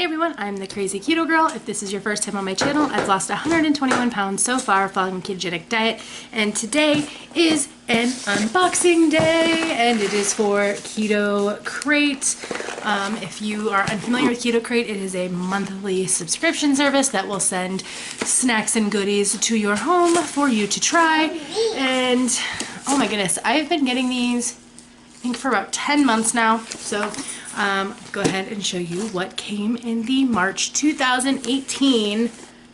everyone, I'm the Crazy Keto Girl. If this is your first time on my channel, I've lost 121 pounds so far following a ketogenic diet, and today is an unboxing day, and it is for Keto Krate. If you are unfamiliar with Keto Krate, it is a monthly subscription service that will send snacks and goodies to your home for you to try. And oh my goodness, I've been getting these I think for about 10 months now. So go ahead and show you what came in the March 2018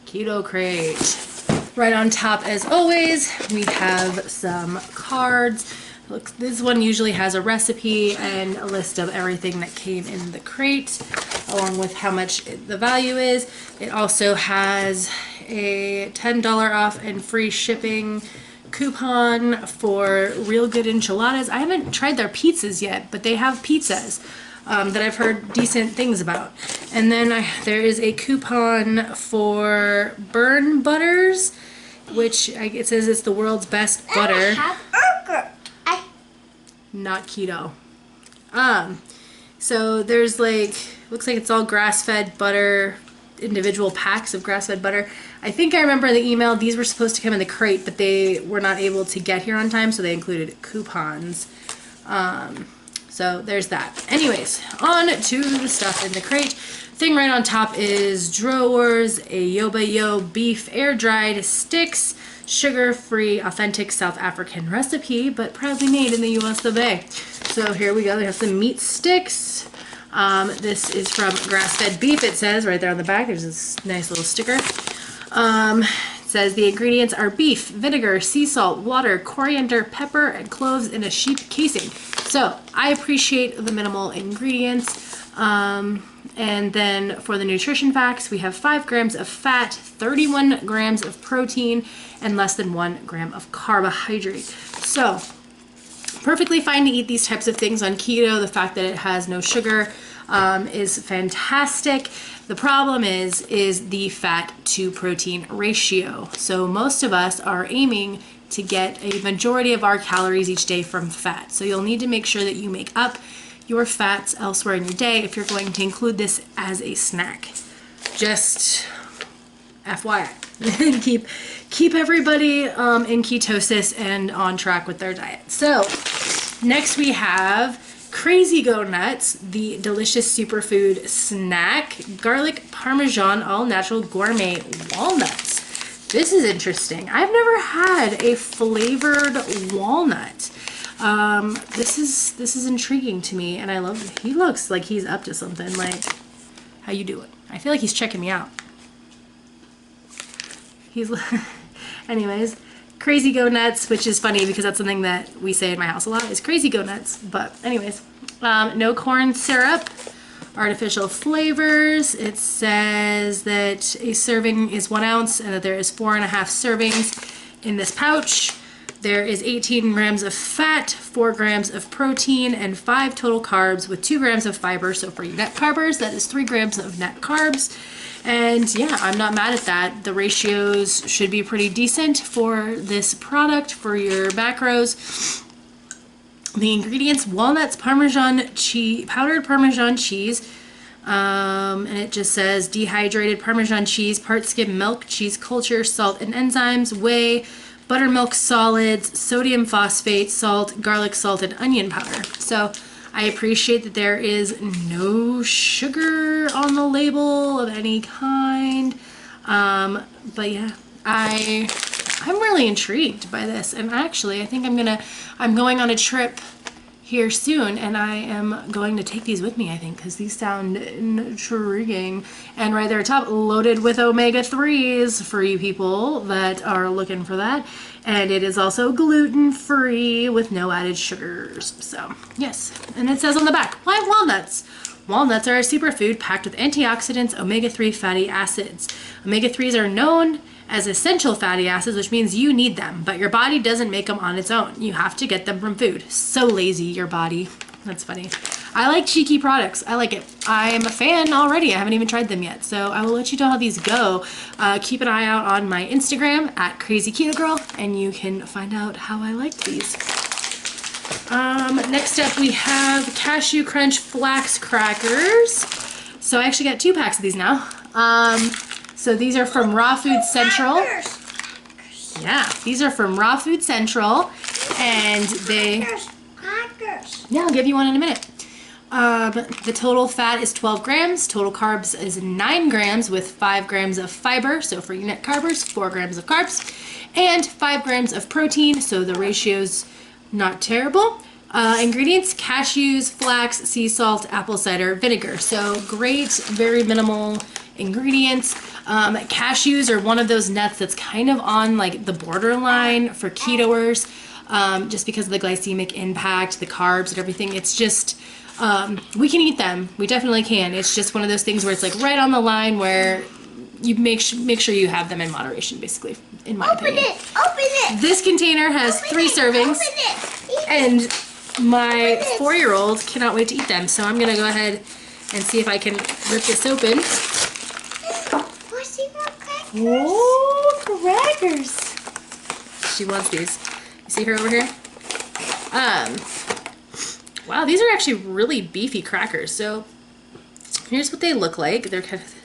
Keto Krate. Right on top, as always, we have some cards. Look, this one usually has a recipe and a list of everything that came in the crate, along with how much the value is. It also has a $10 off and free shipping coupon for Real Good Enchiladas. I haven't tried their pizzas yet, but they have pizzas that I've heard decent things about. And then there is a coupon for Burn Butters, which it says it's the world's best butter. Not keto. So there's looks like it's all grass-fed butter, individual packs of grass-fed butter. I think I remember in the email these were supposed to come in the crate, but they were not able to get here on time, so they included coupons. So there's that. Anyways, on to the stuff in the crate. Thing right on top is drawers, a Yoba Yo beef air-dried sticks, sugar-free authentic South African recipe, but proudly made in the US of A. So here we go. They have some meat sticks. This is from grass-fed beef, it says right there on the back. There's this nice little sticker. It says the ingredients are beef, vinegar, sea salt, water, coriander, pepper, and cloves in a sheep casing. So I appreciate the minimal ingredients. And then for the nutrition facts, we have 5 grams of fat, 31 grams of protein, and less than 1 gram of carbohydrate. So perfectly fine to eat these types of things on keto. The fact that it has no sugar is fantastic. The problem is the fat to protein ratio. So most of us are aiming to get a majority of our calories each day from fat. So you'll need to make sure that you make up your fats elsewhere in your day if you're going to include this as a snack. Just FYI. keep everybody in ketosis and on track with their diet. So next we have Crazy Go Nuts, the delicious superfood snack, garlic parmesan all natural gourmet walnuts. This is interesting. I've never had a flavored walnut. This is intriguing to me, and I love it. He looks like he's up to something. Like, how you doing? I feel like he's checking me out. Anyways, Crazy Go Nuts, which is funny because that's something that we say in my house a lot, is Crazy Go Nuts. But anyways, no corn syrup, artificial flavors. It says that a serving is 1 ounce and that there is 4.5 servings in this pouch. There is 18 grams of fat, 4 grams of protein, and 5 total carbs with 2 grams of fiber. So for you net carbers, that is 3 grams of net carbs. And yeah, I'm not mad at that. The ratios should be pretty decent for this product, for your macros. The ingredients: walnuts, Parmesan cheese, powdered Parmesan cheese, and it just says dehydrated Parmesan cheese, part skim milk, cheese culture, salt and enzymes, whey, buttermilk solids, sodium phosphate, salt, garlic salt, and onion powder. So I appreciate that there is no sugar on the label of any kind. But yeah, I'm really intrigued by this. And actually, I think I'm going on a trip here soon, and I am going to take these with me, I think, because these sound intriguing. And right there at top, loaded with omega-3s for you people that are looking for that. And it is also gluten-free with no added sugars. So yes, and it says on the back, why walnuts? Walnuts are a superfood packed with antioxidants, omega-3 fatty acids. Omega-3s are known as essential fatty acids, which means you need them, but your body doesn't make them on its own. You have to get them from food. So lazy, your body. That's funny. I like cheeky products. I like it. I'm a fan already. I haven't even tried them yet. So I will let you know how these go. Keep an eye out on my Instagram at Crazy Keto Girl, and you can find out how I like these. Next up we have Cashew Crunch Flax Crackers. So I actually got 2 packs of these now. So these are from Raw Food Central. Yeah, these are from Raw Food Central, and they... Yeah, I'll give you one in a minute. The total fat is 12 grams. Total carbs is 9 grams with 5 grams of fiber. So for net carbers, 4 grams of carbs and 5 grams of protein. So the ratio's not terrible. Ingredients: cashews, flax, sea salt, apple cider vinegar. So great, very minimal ingredients. Cashews are one of those nuts that's kind of on like the borderline for ketoers, just because of the glycemic impact, the carbs and everything. It's just, we can eat them. We definitely can. It's just one of those things where it's like right on the line where you make sure you have them in moderation, basically, in my opinion. Open it! This container has 3 servings, and my 4-year-old cannot wait to eat them. So I'm gonna go ahead and see if I can rip this open. Oh, crackers! She wants these. You see her over here? Wow, these are actually really beefy crackers. So here's what they look like. They're kind of,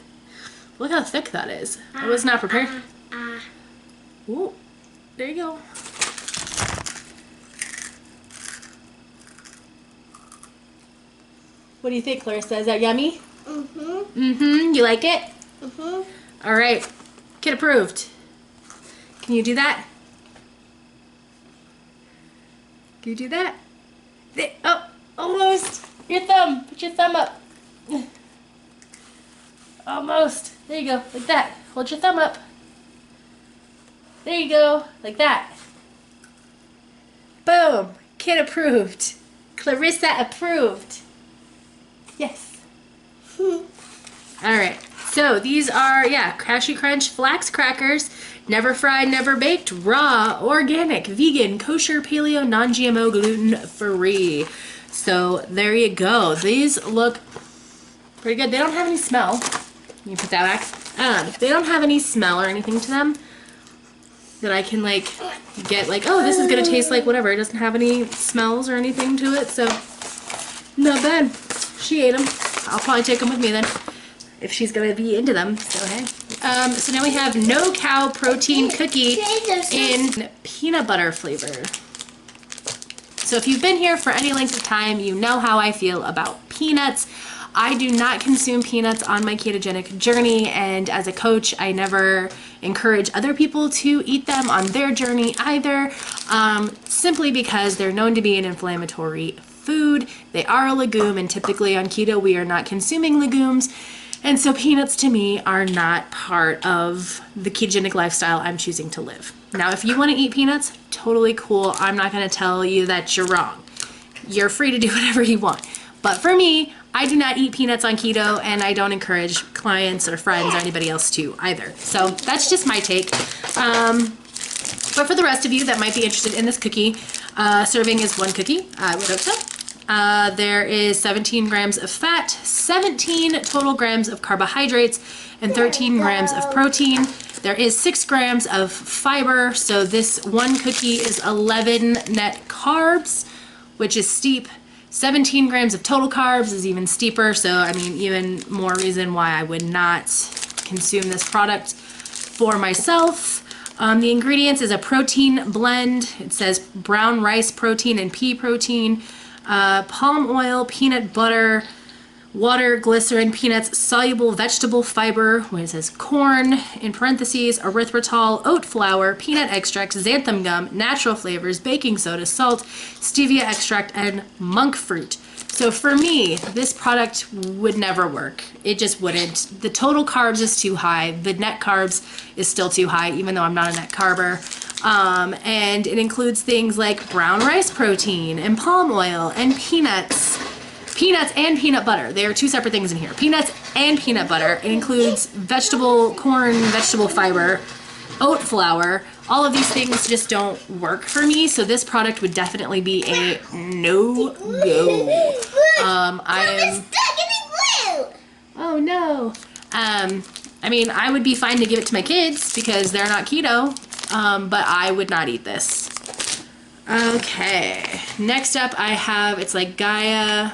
look how thick that is. I was not prepared. Ooh, there you go. What do you think, Clarissa? Is that yummy? Mm-hmm. Mm-hmm. You like it? Mm-hmm. All right. Kid approved. Can you do that? Can you do that? Oh, almost. Your thumb. Put your thumb up. Almost. There you go. Like that. Hold your thumb up. There you go. Like that. Boom. Kid approved. Clarissa approved. Yes. All right. So these are, yeah, Cashew Crunch Flax Crackers. Never fried, never baked, raw, organic, vegan, kosher, paleo, non-GMO, gluten-free. So there you go. These look pretty good. They don't have any smell. Can you put that back? They don't have any smell or anything to them that I can like get like, oh, this is gonna taste like whatever. It doesn't have any smells or anything to it, so not bad. She ate them. I'll probably take them with me then if she's gonna be into them. So hey. So now we have no cow protein cookie in peanut butter flavor. So if you've been here for any length of time, you know how I feel about peanuts. I do not consume peanuts on my ketogenic journey, and as a coach, I never encourage other people to eat them on their journey either, simply because they're known to be an inflammatory food. They are a legume, and typically on keto, we are not consuming legumes. And so peanuts to me are not part of the ketogenic lifestyle I'm choosing to live. Now, if you want to eat peanuts, totally cool. I'm not going to tell you that you're wrong. You're free to do whatever you want. But for me, I do not eat peanuts on keto, and I don't encourage clients or friends or anybody else to either. So that's just my take. But for the rest of you that might be interested in this cookie, serving is 1 cookie. I would hope so. There is 17 grams of fat, 17 total grams of carbohydrates, and 13 grams of protein. There is 6 grams of fiber, so this 1 cookie is 11 net carbs, which is steep. 17 grams of total carbs is even steeper, so I mean, even more reason why I would not consume this product for myself. The ingredients is a protein blend. It says brown rice protein and pea protein, palm oil, peanut butter, water, glycerin, peanuts, soluble vegetable fiber, where it says corn, in parentheses, erythritol, oat flour, peanut extract, xanthan gum, natural flavors, baking soda, salt, stevia extract, and monk fruit. So for me, this product would never work. It just wouldn't. The total carbs is too high. The net carbs is still too high, even though I'm not a net carber. And it includes things like brown rice protein and palm oil and peanuts. Peanuts and peanut butter. They are 2 separate things in here. Peanuts and peanut butter. It includes corn, vegetable fiber, oat flour. All of these things just don't work for me, so this product would definitely be a no-go. Oh no. I mean, I would be fine to give it to my kids because they're not keto, but I would not eat this. Okay, next up I have, it's like Gaia.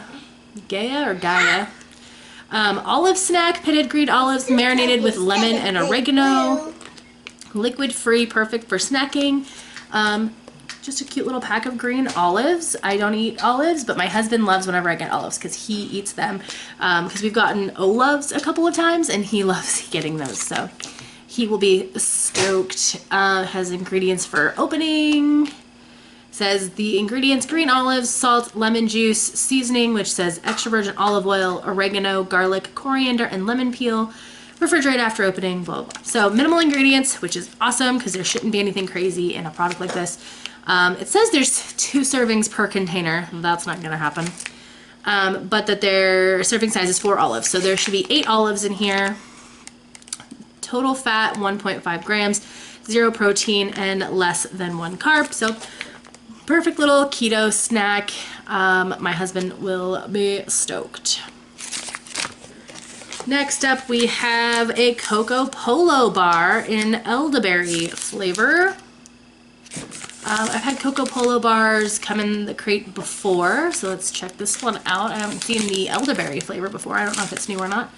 Olive snack, pitted green olives marinated with lemon and oregano. Liquid free, perfect for snacking. Just a cute little pack of green olives. I don't eat olives, but my husband loves whenever I get olives because he eats them. Because we've gotten Olovs a couple of times and he loves getting those. So he will be stoked. Has ingredients for opening. Says the ingredients: green olives, salt, lemon juice, seasoning, which says extra virgin olive oil, oregano, garlic, coriander, and lemon peel. Refrigerate after opening, blah, blah, blah. So minimal ingredients, which is awesome because there shouldn't be anything crazy in a product like this. It says there's 2 servings per container. That's not gonna happen. But that their serving size is 4 olives. So there should be 8 olives in here. Total fat, 1.5 grams, 0 protein, and less than 1 carb. So perfect little keto snack. My husband will be stoked. Next up, we have a Coco Polo bar in elderberry flavor. I've had Coco Polo bars come in the crate before, so let's check this one out. I haven't seen the elderberry flavor before. I don't know if it's new or not.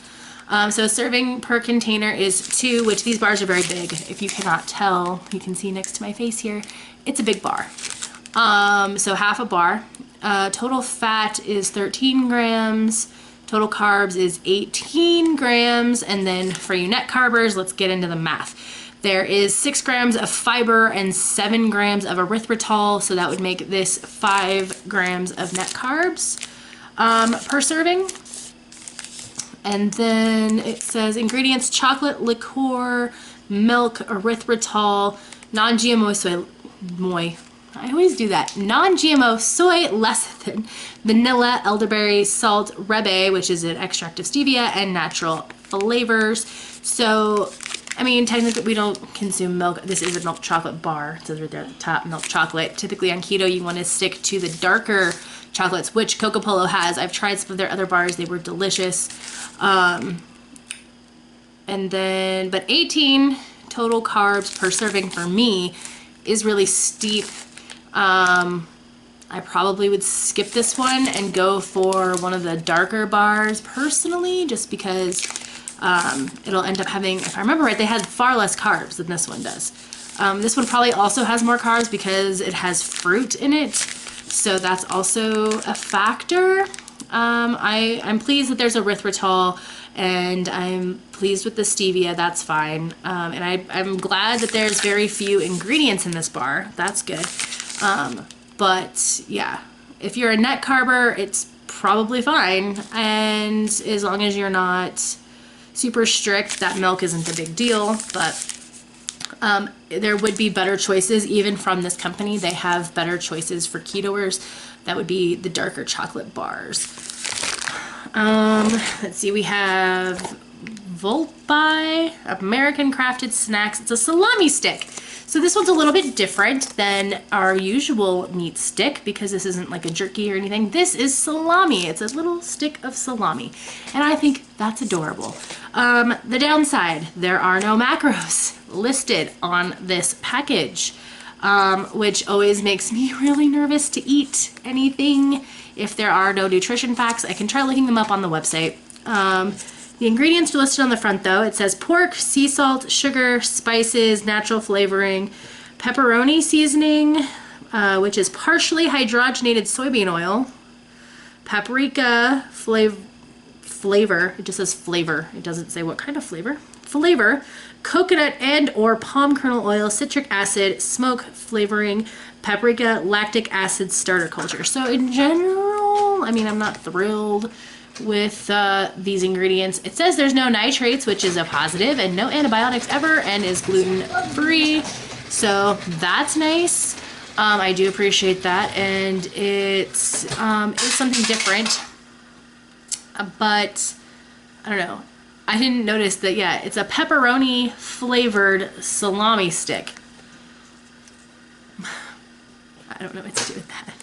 So serving per container is 2, which these bars are very big. If you cannot tell, you can see next to my face here, it's a big bar. So half a bar. Total fat is 13 grams. Total carbs is 18 grams. And then for you net carbers, let's get into the math. There is 6 grams of fiber and 7 grams of erythritol. So that would make this 5 grams of net carbs per serving. And then it says ingredients: chocolate, liqueur, milk, erythritol, non-GMO soy, I always do that. Non-GMO soy lecithin, vanilla, elderberry, salt, rebe, which is an extract of stevia, and natural flavors. So, I mean, technically we don't consume milk. This is a milk chocolate bar. It says right there at the top, milk chocolate. Typically on keto, you want to stick to the darker chocolates, which Coco Polo has. I've tried some of their other bars. They were delicious. And then, but 18 total carbs per serving for me is really steep. I probably would skip this one and go for one of the darker bars personally, just because it'll end up having, if I remember right, they had far less carbs than this one does. This one probably also has more carbs because it has fruit in it, so that's also a factor. I'm pleased that there's erythritol, and I'm pleased with the stevia. That's fine. And I'm glad that there's very few ingredients in this bar. That's good. But yeah, if you're a net carber, it's probably fine. And as long as you're not super strict, that milk isn't a big deal. But there would be better choices even from this company. They have better choices for ketoers. That would be the darker chocolate bars. Let's see, we have Volpi American Crafted Snacks. It's a salami stick. So this one's a little bit different than our usual meat stick because this isn't like a jerky or anything. This is salami. It's a little stick of salami. And I think that's adorable. The downside, there are no macros listed on this package, which always makes me really nervous to eat anything if there are no nutrition facts. I can try looking them up on the website. The ingredients are listed on the front though. It says pork, sea salt, sugar, spices, natural flavoring, pepperoni seasoning, which is partially hydrogenated soybean oil, paprika flavor, it just says flavor. It doesn't say what kind of flavor. Flavor, coconut and or palm kernel oil, citric acid, smoke flavoring, paprika, lactic acid, starter culture. So in general, I mean, I'm not thrilled with these ingredients. It says there's no nitrates, which is a positive, and no antibiotics ever, and is gluten-free. So that's nice. I do appreciate that, and it's something different. But I don't know. I didn't notice that. Yeah, it's a pepperoni flavored salami stick. I don't know what to do with that.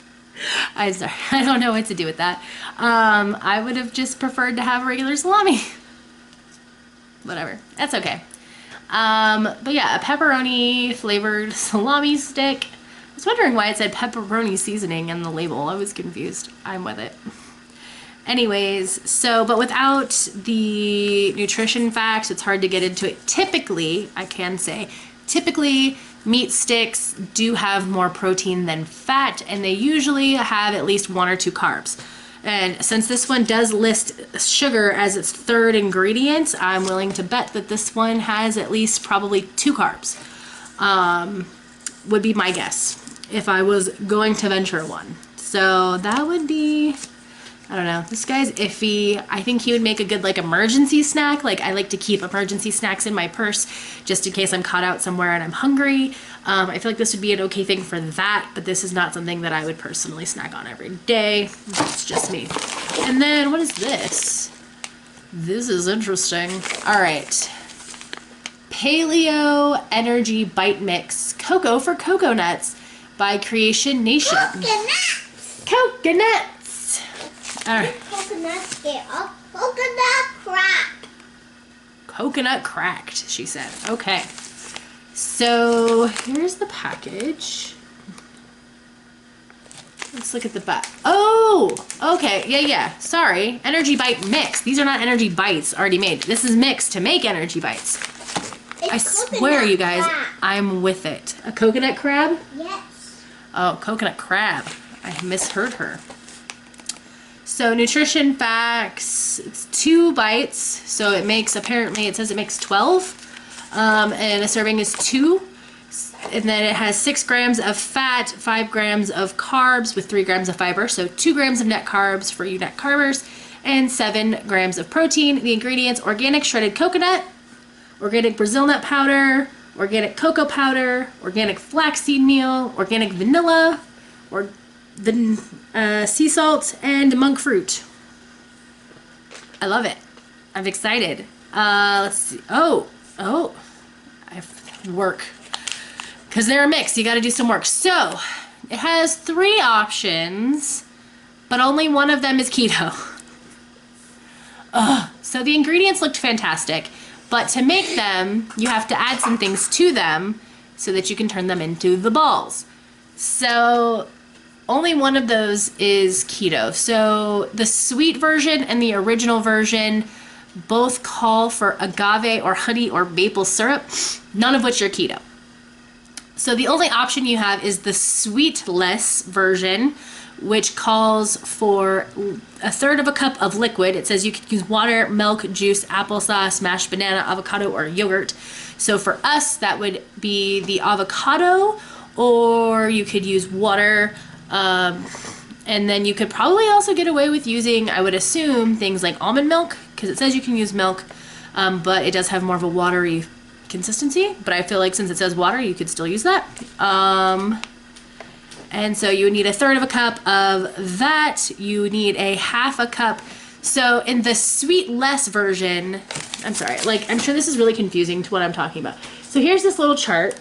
I'm sorry, I don't know what to do with that. I would have just preferred to have regular salami. Whatever, that's okay. But yeah, a pepperoni flavored salami stick. I was wondering why it said pepperoni seasoning in the label. I was confused. I'm with it. Anyways, so, but without the nutrition facts, it's hard to get into it. Typically, I can say, typically meat sticks do have more protein than fat, and they usually have at least 1 or 2 carbs. And since this one does list sugar as its 3rd ingredient, I'm willing to bet that this one has at least probably 2 carbs. Would be my guess if I was going to venture one. So that would be, I don't know, this guy's iffy. I think he would make a good like emergency snack. Like I like to keep emergency snacks in my purse just in case I'm caught out somewhere and I'm hungry. I feel like this would be an okay thing for that, but this is not something that I would personally snack on every day. It's just me. And then what is this? This is interesting. All right. Paleo Energy Bite Mix Cocoa for Cocoa Nuts by Creation Nation. Coconuts! All right. Coconuts get up. Coconut cracked. Coconut cracked, she said. Okay. So here's the package. Let's look at the back. Oh, okay. Yeah. Sorry. Energy Bite Mix. These are not Energy Bites already made. This is mixed to make Energy Bites. I swear, you guys, I'm with it. A coconut crab? Yes. Oh, coconut crab. I misheard her. So nutrition facts, it's 2 bites. So it makes, apparently it says it makes 12. And a serving is 2. And then it has 6 grams of fat, 5 grams of carbs with 3 grams of fiber. So 2 grams of net carbs for you net carbers and 7 grams of protein. The ingredients, organic shredded coconut, organic Brazil nut powder, organic cocoa powder, organic flaxseed meal, organic vanilla, or sea salt, and monk fruit. I love it. I'm excited. Let's see. Oh, I have to work. Because they're a mix, you gotta do some work. So, it has 3 options, but only one of them is keto. So the ingredients looked fantastic. But to make them, you have to add some things to them so that you can turn them into the balls. So only one of those is keto. So the sweet version and the original version both call for agave or honey or maple syrup, none of which are keto. So the only option you have is the sweetless version, which calls for 1/3 of a cup of liquid. It says you could use water, milk, juice, applesauce, mashed banana, avocado, or yogurt. So for us, that would be the avocado, or you could use water. And then you could probably also get away with using, I would assume, things like almond milk, because it says you can use milk, but it does have more of a watery consistency. But I feel like since it says water, you could still use that. And so you would need 1/3 of a cup of that. You need a 1/2 a cup. So in the sweet-less version, I'm sorry, like I'm sure this is really confusing to what I'm talking about. So here's this little chart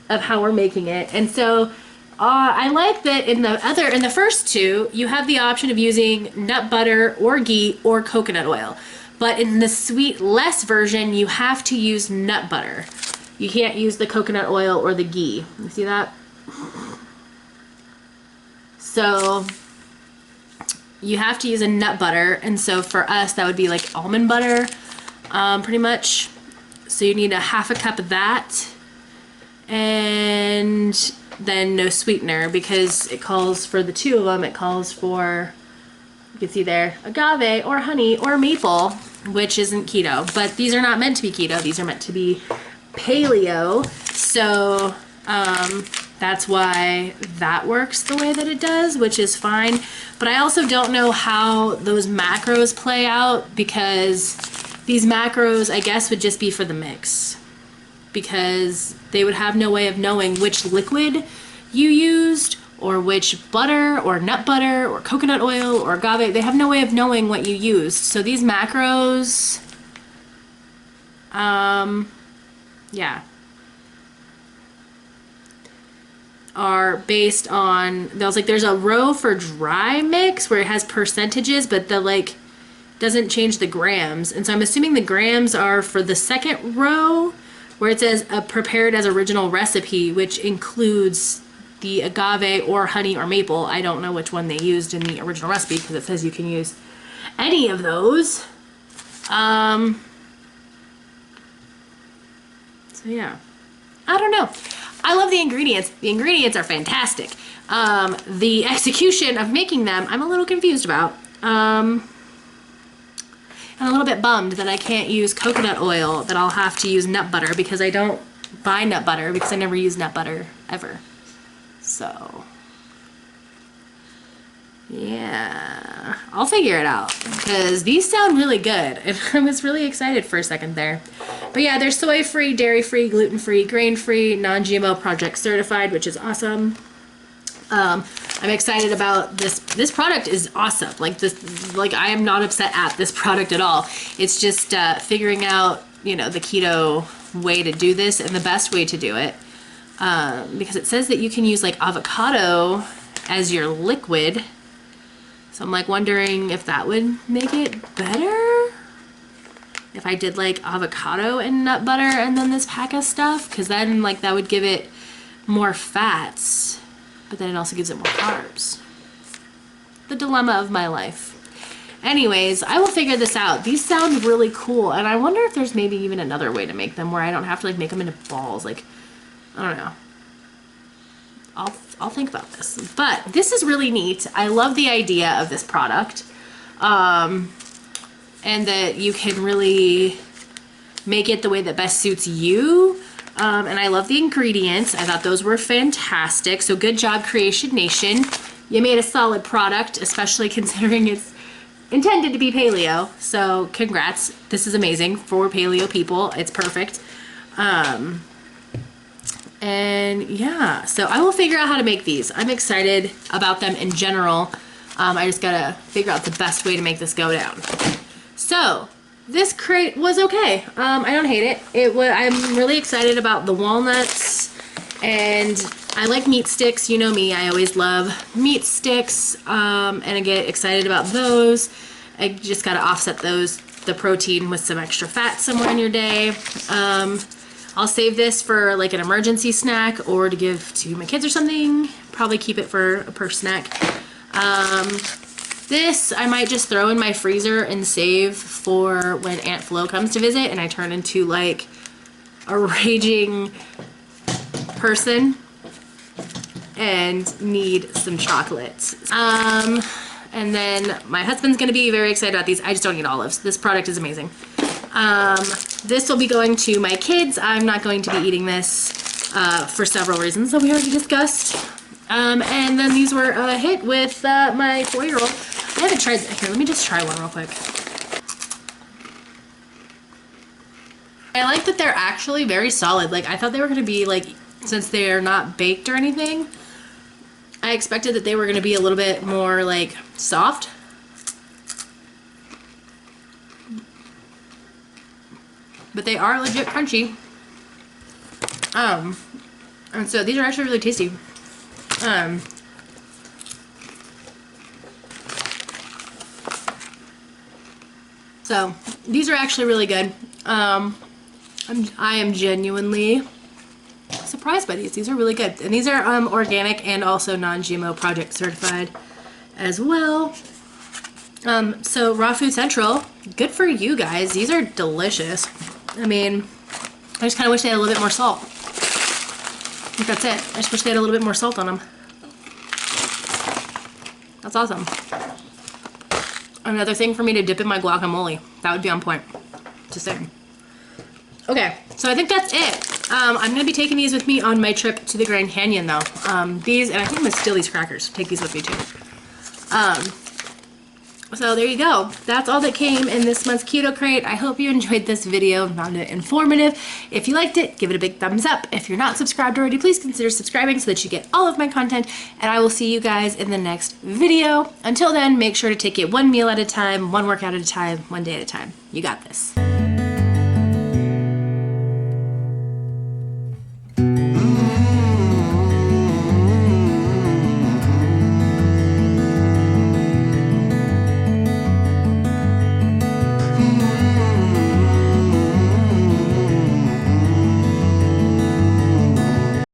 of how we're making it. And so I like that in the first 2, you have the option of using nut butter or ghee or coconut oil. But in the sweet-less version, you have to use nut butter. You can't use the coconut oil or the ghee. You see that? So you have to use a nut butter, and so for us that would be like almond butter, pretty much. So you need a 1/2 a cup of that, and then no sweetener because it calls for the 2 of them. It calls for, you can see there, agave or honey or maple, which isn't keto. But these are not meant to be keto. These are meant to be paleo. So that's why that works the way that it does, which is fine. But I also don't know how those macros play out, because these macros, I guess, would just be for the mix, because they would have no way of knowing which liquid you used or which butter or nut butter or coconut oil or agave. They have no way of knowing what you used. So these macros, yeah, are based on, there's a row for dry mix where it has percentages, but the doesn't change the grams. And so I'm assuming the grams are for the second row where it says prepared as original recipe, which includes the agave or honey or maple. I don't know which one they used in the original recipe because it says you can use any of those. So yeah, I don't know. I love the ingredients. The ingredients are fantastic. The execution of making them, I'm a little confused about. I'm a little bit bummed that I can't use coconut oil, that I'll have to use nut butter, because I don't buy nut butter because I never use nut butter ever. So yeah, I'll figure it out because these sound really good. And I was really excited for a second there. But yeah, they're soy-free, dairy-free, gluten-free, grain-free, non-GMO project certified, which is awesome. I'm excited about this. This product is awesome. Like I am not upset at this product at all. It's just figuring out, you know, the keto way to do this and the best way to do it. Because it says that you can use like avocado as your liquid. So I'm like wondering if that would make it better. If I did like avocado and nut butter and then this pack of stuff, because then like that would give it more fats, but then it also gives it more carbs. The dilemma of my life. Anyways, I will figure this out. These sound really cool, and I wonder if there's maybe even another way to make them where I don't have to like make them into balls. Like, I don't know. I'll think about this. But this is really neat. I love the idea of this product. And that you can really make it the way that best suits you. And I love the ingredients. I thought those were fantastic. So good job, Creation Nation. You made a solid product, especially considering it's intended to be paleo. So congrats. This is amazing for paleo people. It's perfect. And yeah, so I will figure out how to make these. I'm excited about them in general. I just gotta figure out the best way to make this go down. So this crate was okay. I don't hate it. I'm really excited about the walnuts, and I like meat sticks. You know me, I always love meat sticks, and I get excited about those. I just gotta offset the protein with some extra fat somewhere in your day. I'll save this for like an emergency snack or to give to my kids or something. Probably keep it for a per snack. This I might just throw in my freezer and save for when Aunt Flo comes to visit and I turn into like a raging person and need some chocolates. And then my husband's gonna be very excited about these. I just don't eat olives. This product is amazing. This will be going to my kids. I'm not going to be eating this for several reasons that we already discussed. And then these were a hit with my 4-year-old. I haven't tried. Here, let me just try one real quick. I like that they're actually very solid. Like I thought they were going to be like, since they're not baked or anything, I expected that they were going to be a little bit more like soft. But they are legit crunchy. And so these are actually really tasty. So these are actually really good. I am genuinely surprised by these. These are really good. And these are organic and also non-GMO project certified as well. So Raw Food Central, good for you guys. These are delicious. I mean, I just kind of wish they had a little bit more salt. I think that's it. I just wish they had a little bit more salt on them. That's awesome. Another thing for me to dip in my guacamole. That would be on point. Just saying. Okay, so I think that's it. I'm going to be taking these with me on my trip to the Grand Canyon though. These, and I think I'm going to steal these crackers. Take these with me too. So there you go. That's all that came in this month's Keto Crate. I hope you enjoyed this video, found it informative. If you liked it, give it a big thumbs up. If you're not subscribed already, please consider subscribing so that you get all of my content, and I will see you guys in the next video. Until then, make sure to take it one meal at a time, one workout at a time, one day at a time. You got this.